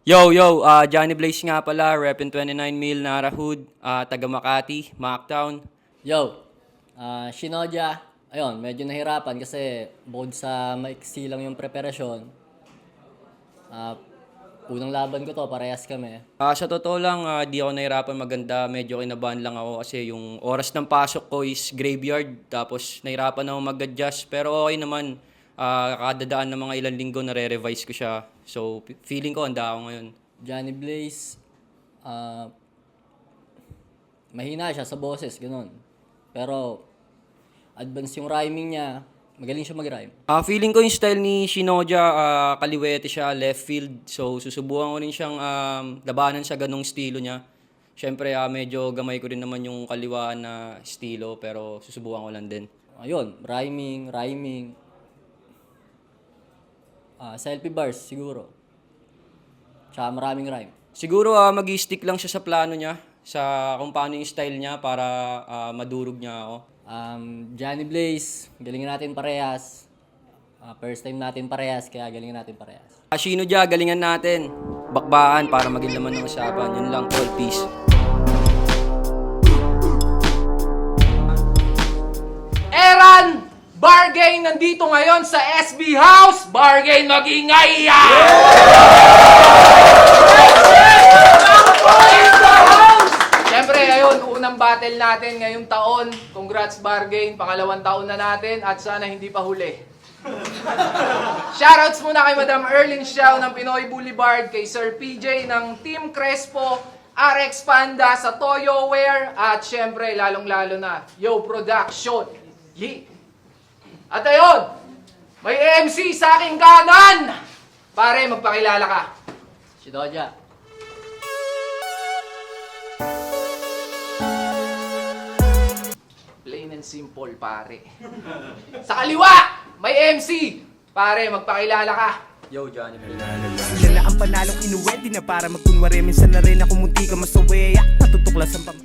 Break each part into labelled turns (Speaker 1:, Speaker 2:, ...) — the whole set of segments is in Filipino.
Speaker 1: Johnny Blaze nga pala, Repin 29 Mil, Nara Hood, taga Makati, Mactown.
Speaker 2: Shinoja, ayun, medyo nahirapan kasi bukod sa maiksi lang yung preparasyon, ah, unang laban ko to, parehas kami.
Speaker 1: Sa totoo lang, di ako nahirapan maganda, medyo kinabahan lang ako kasi yung oras ng pasok ko is graveyard, tapos nahirapan ako mag-adjust, pero okay naman. Kadadaan ng mga ilang linggo, nare-revise ko siya. So, feeling ko handa ako ngayon.
Speaker 2: Johnny Blaze, ah, mahina siya sa boses, ganun. Pero, advance yung rhyming niya, magaling siya mag-rhyme.
Speaker 1: Feeling ko yung style ni Shinoja, kaliwete siya, left field. So, susubukan ko rin siyang labanan sa ganong estilo niya. Siyempre, medyo gamay ko rin naman yung kaliwaan na estilo, pero susubukan ko lang din.
Speaker 2: Ayun, rhyming, selfie bars siguro. Tsaka maraming rhyme.
Speaker 1: Siguro, mag-stick lang siya sa plano niya, sa kung paano yung style niya para madurog niya ako.
Speaker 2: Johnny Blaze, galingin natin parehas. First time natin parehas, kaya galingin natin parehas.
Speaker 1: Shinoja, galingan natin. Bakbaan para maging laman ng usapan. Yun lang, all peace.
Speaker 3: Eran Bargain nandito ngayon sa SB House. Bargain magingay yan! Siyempre, ayun, unang battle natin ngayong taon. Congrats Bargain, pangalawang taon na natin at sana hindi pa huli. Shoutouts muna kay Madam Erlyn Xiao ng Pinoy Boulevard, kay Sir PJ ng Team Crespo, RX Panda sa Toyo Wear, at syempre, lalong-lalo na, Yo Production. Yee! At ayun, may MC sa aking kanan! Pare, magpakilala ka.
Speaker 2: Shinoja.
Speaker 3: Plain and simple, pare. Sa kaliwa, may MC. Pare, magpakilala ka.
Speaker 1: Yo, Johnny Blaze.
Speaker 4: Yan na ang panalong inuwi. Di na para magkunwari. Minsan na rin ako munti ka masawi. Natutuklasan pa.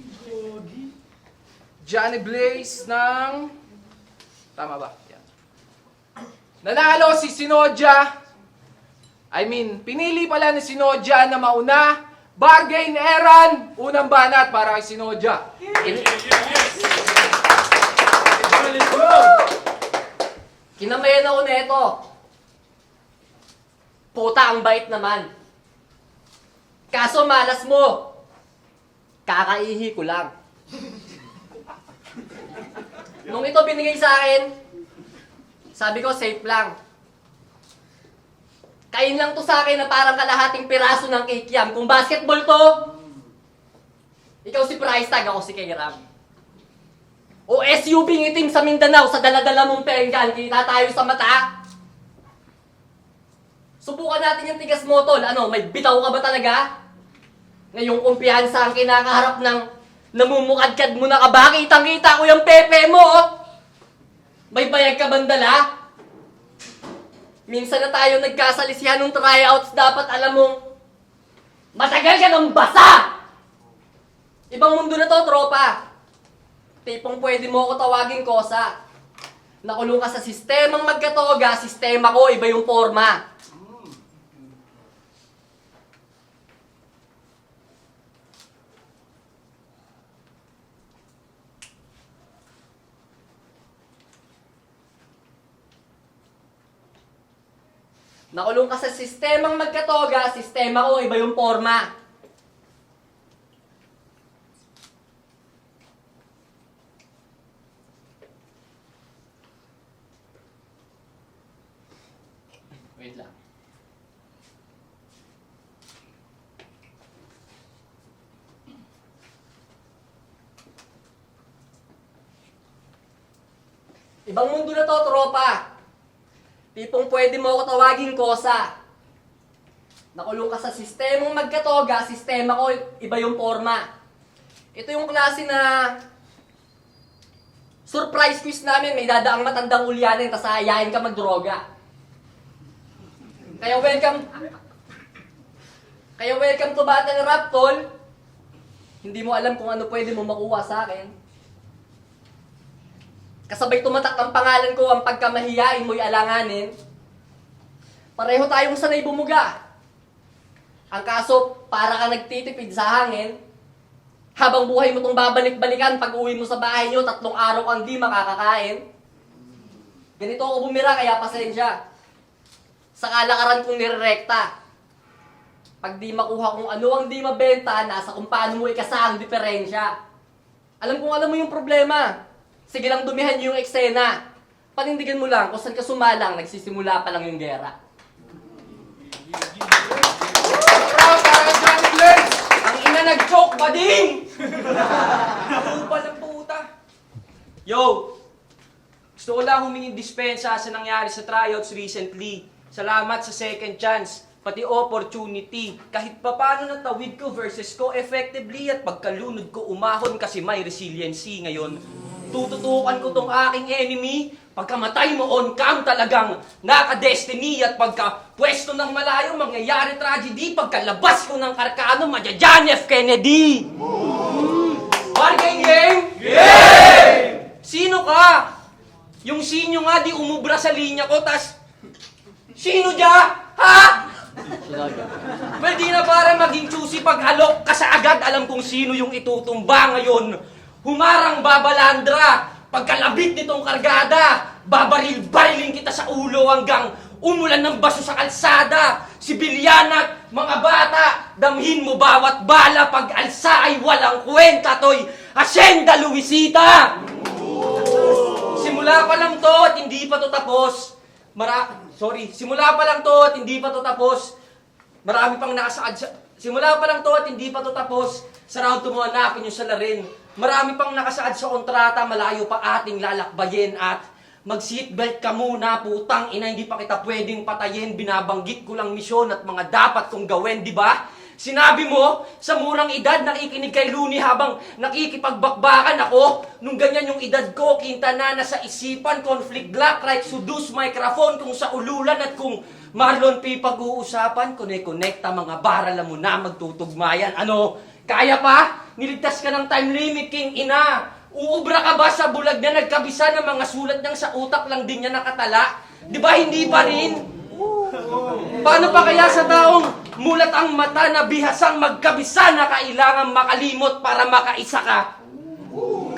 Speaker 3: Johnny Blaze ng... Tama ba? Yan. Nanalo si Shinoja. Pinili pala ni Shinoja na mauna. Bargain Eran. Unang banat para kay Shinoja.
Speaker 2: Kinamayan ako neto. Puta, ang bait naman. Kaso malas mo. Kakaihi ko lang. Nung ito binigay sa akin, sabi ko safe lang. Kain lang to sa akin na parang kalahating piraso ng kikiam. Kung basketball to, ikaw si Price Tag, ako si Kairam. O SUV ngitim sa Mindanao, sa daladala mong penggan, kita tayo sa mata. Subukan natin yung tigas mo, tol. Ano, may bitaw ka ba talaga? Ngayong kumpiyansa ang kinakaharap ng namumukadkad mo na ka ba? Kitang-kita ko yung pepe mo, oh. May bayag ka bandala? Minsan na tayo nagkasalisihan ng tryouts, dapat alam mong matagal ka ng basa! Ibang mundo na to, tropa. Tipong pwede mo ako tawagin kosa. Nakulong ka sa sistemang magkatoga, sistema ko, iba yung forma. Nakulong ka sa sistemang magkatoga, sistema ko, iba yung forma. Wait lang. Ibang mundo na to, tropa. Tipong pwede mo ako tawagin kosa. Nakulong ka sa sistemang magkatoga, sistema ko, iba yung forma. Ito yung klase na surprise quiz namin, may dadaang matandang ulyanin, tas hayain ka magdroga. Kaya welcome to Battle Rap, tol. Hindi mo alam kung ano pwede mo makuha sa akin. Kasabay tumatak ang pangalan ko, ang pagkamahiyain mo'y alanganin. Pareho tayong sanay bumuga. Ang kaso, para ka nagtitipid sa hangin, habang buhay mo itong babalik-balikan, pag uwi mo sa bahay nyo, 3 araw kang di makakakain. Ganito ako bumira, kaya pasensya. Sa kalakaran kong nirerekta. Pag di makuha kung ano ang di mabenta, nasa kung paano mo ikasa ang diferensya. Alam mo yung problema. Sige lang dumihan niyo yung eksena. Panindigan mo lang kung saan ka sumalang, nagsisimula pa lang yung gera.
Speaker 3: Proud para Johnny Blaze!
Speaker 5: Ang ina nag-joke, bading! Nakupa ng puta. Yo! Gusto ko lang humingin dispensa sa nangyari sa tryouts recently. Salamat sa second chance, pati opportunity. Kahit papano natawid ko versus ko effectively at pagkalunod ko umahon kasi may resiliency ngayon. Tututukan ko tong aking enemy. Pagkamatay mo on cam talagang naka-destiny at pagka pwesto ng malayo mangyayari tragedy. Pagkalabas ko ng Karkano, John F. Kennedy! Bargain game? Game! Sino ka? Yung sinyo nga di umubra sa linya ko, tas sino dya? Ha? Well, di na para maging choosy pag alok ka sa agad alam kung sino yung itutumba ngayon. Humarang babalandra, pagkalabit nitong kargada, babaril-barilin kita sa ulo hanggang umulan ng baso sa kalsada. Sibilyan at mga bata, damhin mo bawat bala, pag alsa ay walang kwenta, to'y Hacienda Luisita! Simula pa lang to at hindi pa to tapos. Simula pa lang to at hindi pa to tapos. Marami pang nakasaad sa... Simula pa lang to at hindi pa to tapos. Sa round 2 mo hanapin yung salarin. Marami pang nakasaad sa kontrata, malayo pa ating lalakbayin at mag-seatbelt ka muna, putang ina, hindi pa kita pwedeng patayin. Binabanggit ko lang misyon at mga dapat kong gawin, di ba? Sinabi mo, sa murang edad, nakikinig kay Looney habang nakikipagbakbakan ako. Nung ganyan yung edad ko, Quintana, nasa isipan, conflict black, right, sudus, microphone, kung sa ululan at kung Marlon P. pag-uusapan, connect-connecta, mga barala mo na, magtutugmayan. Ano, kaya pa? Niligtas ka ng time limit, king ina. Uubra ka ba sa bulag na nagkabisa ng mga sulat niyang sa utak lang din niya nakatala? Di ba hindi pa rin? Paano pa kaya sa taong mulat ang mata na bihasang magkabisa na kailangan makalimot para makaisa ka?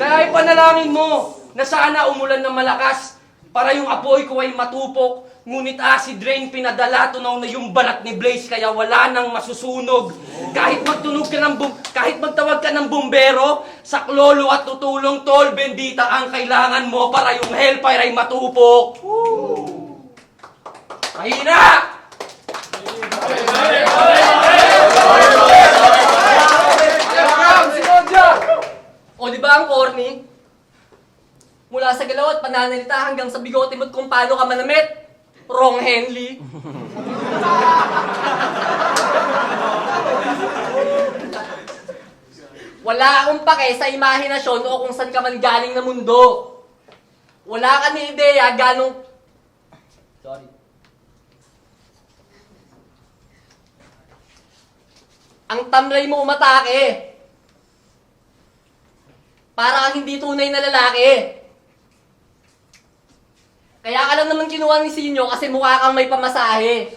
Speaker 5: Kaya ipanalangin mo na sana umulan ng malakas para yung apoy ko ay matupok. Ngunit acid rain pinadala, tunaw na yung balat ni Blaze kaya wala nang masusunog. Kahit magtawag ka ng bumbero, saklolo at tutulong tol, bendita ang kailangan mo para yung hellfire ay matupok. Mahina!
Speaker 2: O di ba ang corny? Mula sa galaw at pananalita hanggang sa bigote mo't kung paano ka manamit. Wrong Henley. Wala akong pake sa imahinasyon o kung saan ka man galing na mundo. Wala ka ni ideya ganong... Sorry. Ang tamlay mo umatake. Para kang hindi tunay na lalaki. Kaya ka lang naman kinuha ni Sinyo kasi mukha kang may pamasahe.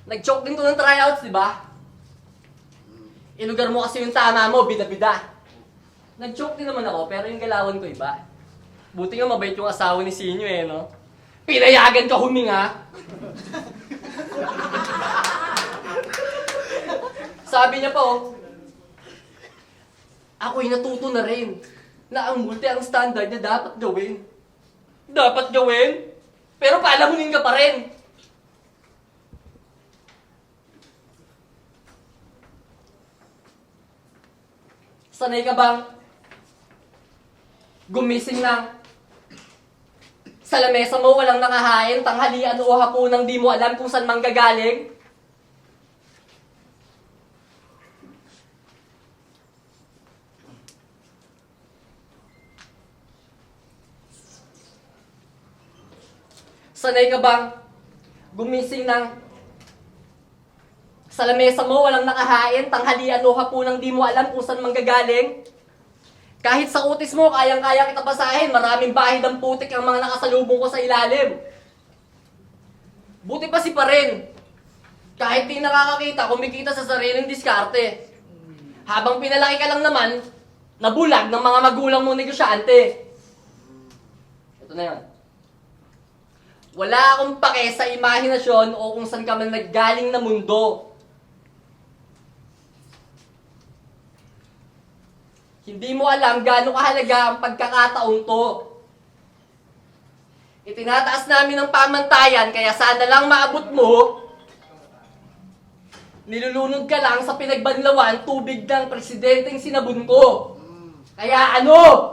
Speaker 2: Nag-choke din to ng tryouts, di ba? Ilugar mo kasi yung tama mo, bida-bida. Nag-choke din naman ako, pero yung galawan ko iba. Buti nga mabait yung asawa ni Sinyo eh, no? Pinayagan ka huminga. Sabi niya pa, oh, ako'y natuto na rin na ang multi ang standard na dapat gawin. Dapat gawin? Pero paalamunin ka pa rin. Sanay ka bang gumising lang sa lamesa mo walang nakahain, tanghalian o hapunang di mo alam kung saan manggagaling? Sanay ka bang gumising ng Sa lamesa mo, walang nakahain, tanghalian o hapunang di mo alam kung saan manggagaling. Kahit sa utis mo, kayang-kaya kita basahin, maraming bahid ang putik ang mga nakasalubong ko sa ilalim. Buti pa si pa rin. Kahit di nakakakita, kumikita sa sariling diskarte. Habang pinalaki ka lang naman, nabulag ng mga magulang mong negosyante. Ito na yan. Wala akong pake sa imahinasyon o kung saan ka man naggaling na mundo. Hindi mo alam gaano kahalaga ang pagkakataong to. Itinataas namin ng pamantayan kaya sana lang maabot mo. Nilulunod ka lang sa pinagbanlawan tubig ng presidenteng sinabun ko. Kaya ano?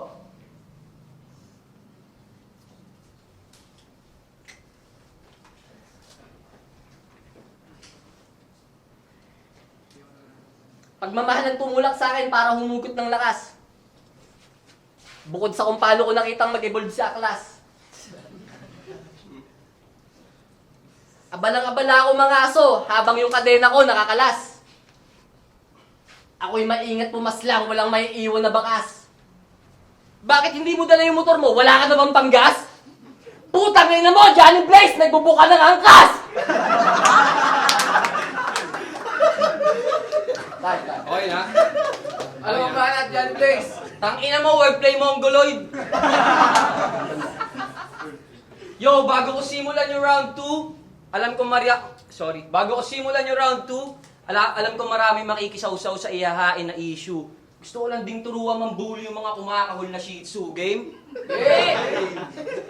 Speaker 2: Pagmamahal ang tumulak sa akin para humugot ng lakas. Bukod sa kung paano ko nakitang mag-evolve sa aklas. Abalang-abala ako mga aso habang yung kadena ko nakakalas. Ako'y maingat pumaslang, walang may iwan na bakas. Bakit hindi mo dala yung motor mo? Wala ka na bang panggas? Putang ina mo, Johnny Blaze! Nagbubuka ng angkas!
Speaker 5: Okay na?
Speaker 3: Ano ang banat dyan, Blaze?
Speaker 5: Tangina mo, wordplay mongoloid! Yo, bago ko simulan yung round 2, bago ko simulan yung round 2, alam ko marami makikisawsaw sa ihahain na issue. Gusto ko lang ding turuan mambuli yung mga kumakahol na Shih Tzu game.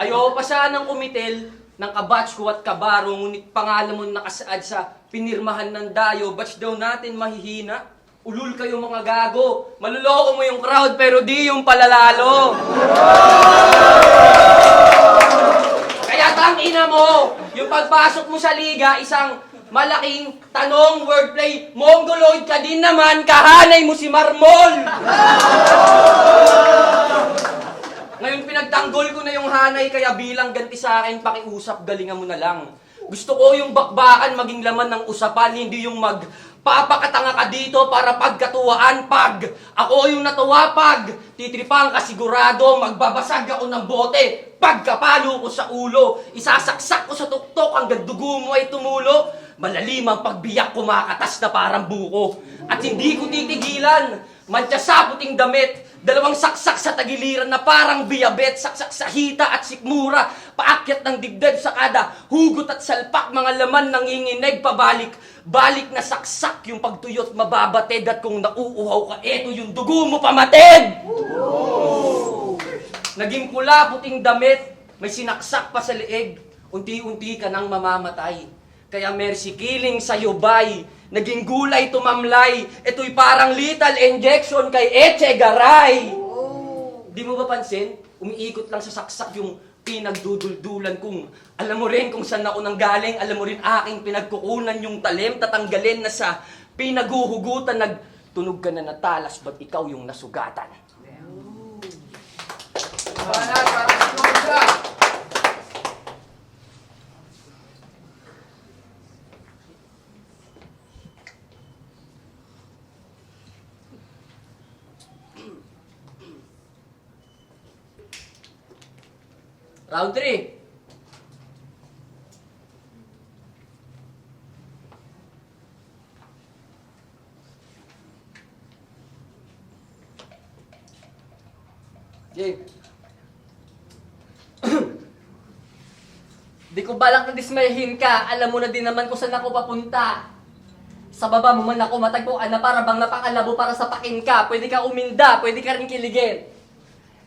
Speaker 5: Ayoko pa sanang kumitil ng kabatch ko at kabaro, ngunit pangalan mo nakasaad sa pinirmahan ng dayo, batch daw natin mahihina. Ulul kayo mga gago, maluloko mo yung crowd pero di yung palalalo. Kaya tangina mo, yung pagpasok mo sa liga, isang malaking tanong, wordplay, mongoloid ka din naman, kahanay mo si Marmol! Ngayon pinagtanggol ko na yung hanay, kaya bilang ganti sa akin, pakiusap, galingan mo na lang. Gusto ko yung bakbakan maging laman ng usapan, hindi yung magpapakatanga ka dito para pagkatuwaan. Pag ako yung natuwa, pag titripang ka sigurado, magbabasag ako ng bote. Pagkapalo ko sa ulo, isasaksak ko sa tuktok hanggang dugo mo ay tumulo. Malalim ang pagbiyak, kumakatas na parang buko. At hindi ko titigilan, mantsa sa puting damit, dalawang saksak sa tagiliran na parang biyabet, saksak sa hita at sikmura, paakyat ng dibdib sa kada hugot at salpak, mga laman ng inginig, pabalik, balik na saksak yung pagtuyot mababatid, at kung nauuhaw ka, eto yung dugo mo pamatid! Naging pula puting damit, may sinaksak pa sa leeg, unti-unti ka nang mamamatay. Kaya mercy killing sa'yo, bay. Naging gulay tumamlay. Ito'y parang lethal injection kay Eche Garay. Di mo ba pansin? Umiikot lang sa saksak yung pinagduduldulan kung alam mo rin kung saan ako nanggaling. Alam mo rin aking pinagkukunan yung talim. Tatanggalin na sa pinaguhugutan. Nagtunog ka na natalas, ba't ikaw yung nasugatan?
Speaker 3: Banat, parang sunod ka.
Speaker 2: Round 3. Game. Di ko balak na dismayahin ka. Alam mo na din naman kung saan ako papunta. Sa baba mo man ako matagpuan na para bang napakalabo para sa pakin ka. Pwede ka uminda, pwede ka rin kiligin.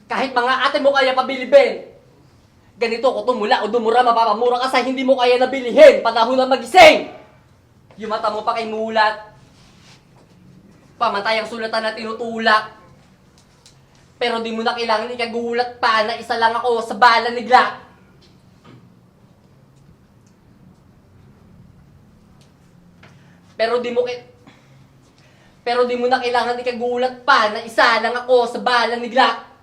Speaker 2: Kahit mga ate mo kaya pabilibin. Ganito ko tumula o dumura, mapapamura ka sa hindi mo kaya nabilihin. Panahon na magising. Yung mata mo pa kay mulat. Pamatay ang sulatan na tinutulak. Pero di mo na kailangan ikagulat pa na isa lang ako sa bala ni Glock. Pero di mo na kailangan ikagulat pa na isa lang ako sa bala ni Glock.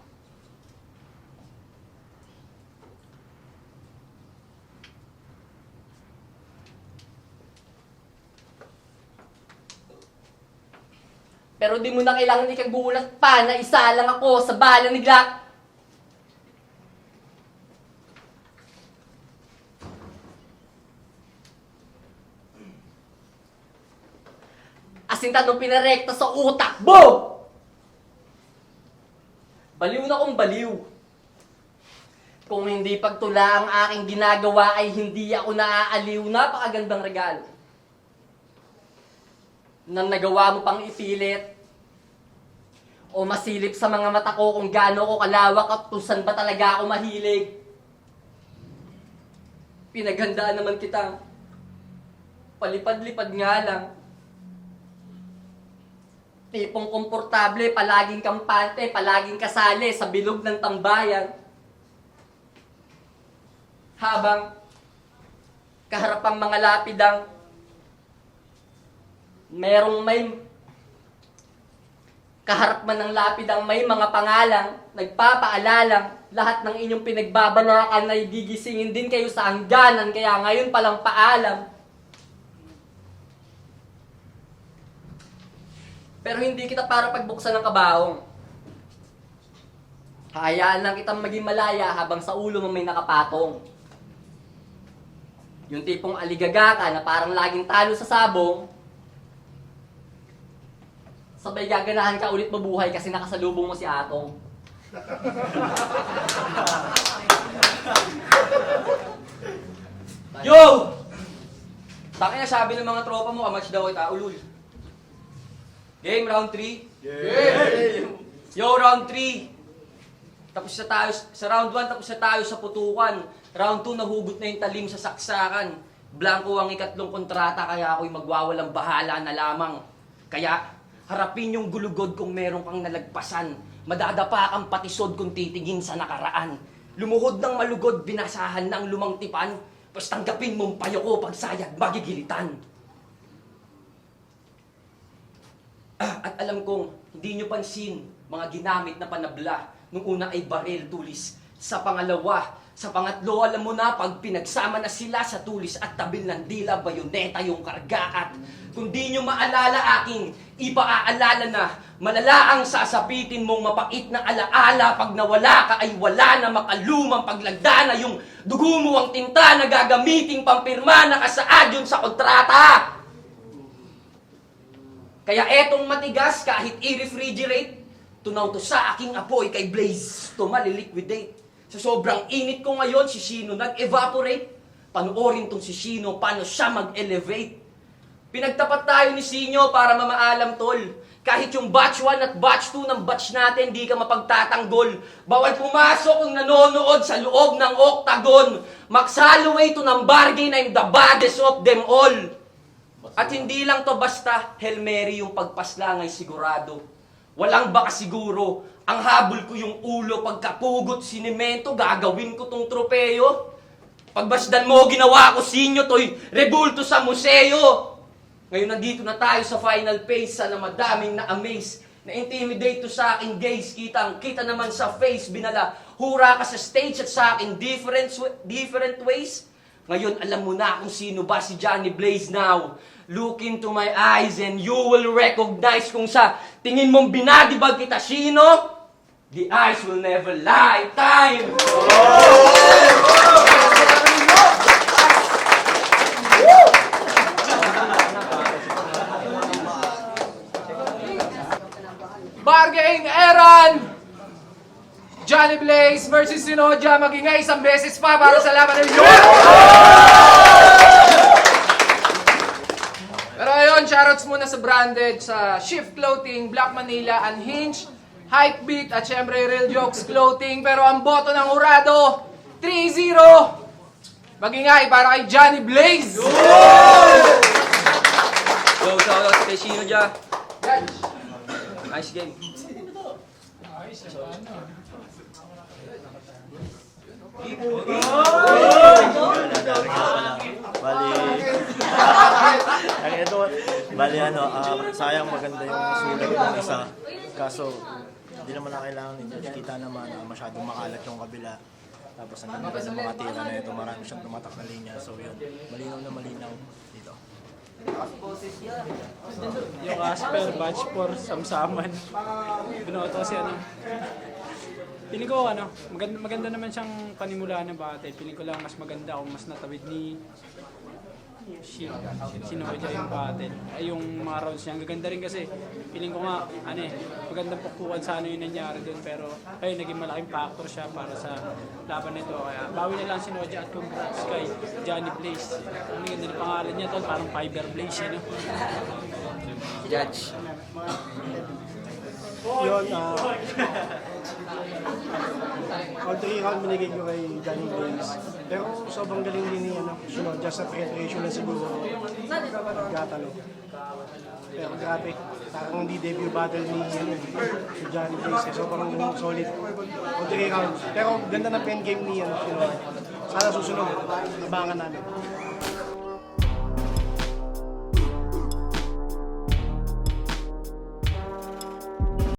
Speaker 2: Pero di mo na kailangan ikagulat pa na isa lang ako sa bala ni Glock. Asinta nung pinarekta sa utak mo! Baliw na kong baliw. Kung hindi pagtula ang aking ginagawa ay hindi ako naaaliw. Napakagandang regalo. Nang nagawa mo pang ipilit o masilip sa mga mata ko kung gaano ko kalawak at kung saan ba talaga ako mahilig. Pinaghandaan naman kitang palipad-lipad nga lang. Tipong komportable, palaging kampante, palaging kasali sa bilog ng tambayan. Habang kaharapang mga lapidang merong may kaharap man ng lapidang may mga pangalang, nagpapaalalang lahat ng inyong pinagbabanakan ay gigisingin din kayo sa hangganan, kaya ngayon palang paalam. Pero hindi kita para pagbuksan ng kabaong. Hayaan lang kitang maging malaya habang sa ulo mo may nakapatong. Yung tipong aligaga ka na parang laging talo sa sabong, sabay gaganahan ka ulit mabuhay kasi nakasalubong mo si Atong.
Speaker 5: Yo! Tangina, sabi ng mga tropa mo, amatch daw kita, ulul. Game, round 3? Yo, round 3. Tapos na tayo, sa round 1, tapos na tayo sa putukan. Round 2, nahugot na yung talim sa saksakan. Blanco ang ikatlong kontrata, kaya ako'y magwawalang bahala na lamang. Kaya, harapin yung gulugod kung meron kang nalagpasan. Madadapa kang patisod kung titigin sa nakaraan. Lumuhod ng malugod, binasahan ng lumang tipan. Pas tanggapin mong payo ko pagsayad, magigilitan. At alam kong hindi nyo pansin mga ginamit na panabla. Nung una ay baril, tulis. Sa pangalawa, sa pangatlo, alam mo na, pag pinagsama na sila sa tulis at tabil ng dila, bayoneta yung karga. At kung di nyo maalala aking ipaaalala na, malala ang sasapitin mong mapait na alaala. Pag nawala ka ay wala na makalumang paglagda na yung dugo mo ang tinta na gagamiting pampirma na kasaad yun sa kontrata. Kaya etong matigas kahit i-refrigerate, tunaw to sa aking apoy kay Blaze, to maliliquidate. Sa sobrang init ko ngayon, si Shino nag-evaporate. Panoorin tong si Shino, paano siya mag-elevate. Pinagtapat tayo ni Sinyo para mamaalam tol. Kahit yung batch 1 at batch 2 ng batch natin, di ka mapagtatanggol. Bawal pumasok kung nanonood sa loob ng octagon. Max Holloway to ng bargain, I'm the baddest of them all. At hindi lang to basta, Hail Mary yung pagpaslang ay sigurado. Walang baka siguro, ang habol ko yung ulo, pagkapugot sinemento, gagawin ko tong tropeyo. Pagbasdan mo, ginawa ko sinyo to'y rebulto sa museo. Ngayon nandito na tayo sa final phase, sana madaming na-amaze. Na-intimidate to sa aking gaze, kita naman sa face, binala. Hura ka sa stage at sa akin different ways. Ngayon alam mo na kung sino ba si Johnny Blaze now. Look into my eyes and you will recognize kung sa tingin mong binadibag kita sino. The eyes will never lie. Time!
Speaker 3: Bargain Aaron! Johnny Blaze versus Sinodya, magingay isang beses pa para sa laban ninyo! Pero ayun, shoutouts muna sa branded, sa Shift Clothing, Black Manila, Unhinged, Hypebeat, at syempre Real Jokes Clothing. Pero ang boto ng hurado, 3-0! Magingay para kay Johnny Blaze!
Speaker 5: Yo, shoutout kay Shino dyan. Nice game.
Speaker 6: Bali, sayang maganda yung sulat ng isa. Kaso, hindi naman na kailangan nito. Kita naman masyadong makalat yung kabila. Tapos ang ganda ng mga tira na ito, marami siyang tumatak na linya. So yun, malinaw na malinaw dito.
Speaker 7: Yung Asper, batch 4, Samsaman. Binoto kasi Piling ko maganda naman siyang panimulaan ng battle. Piling ko lang mas maganda kung mas natawid ni Sinoja yung battle. Ay yung mga rounds niya. Ang gaganda rin kasi. Piling ko nga, magandang pagkuhan sa yung nangyari doon. Pero ayun, naging malaking factor siya para sa laban nito. Kaya bawi na lang Sinoja at congrats kay Johnny Blaze. Ang ganda ng pangalan niya tol, parang Fiber Blaze
Speaker 1: Judge.
Speaker 6: Yun, all 3 round binigay ko kay Johnny Blaze. Pero sobrang galing din ni Shinoja sa preparation na siguro gatalo. Pero grabe, parang hindi debut battle ni si Johnny Blaze. Sobrang solid. All 3 rounds. Pero ganda na pen game ni Shinoja. Sana susunod, abangan namin.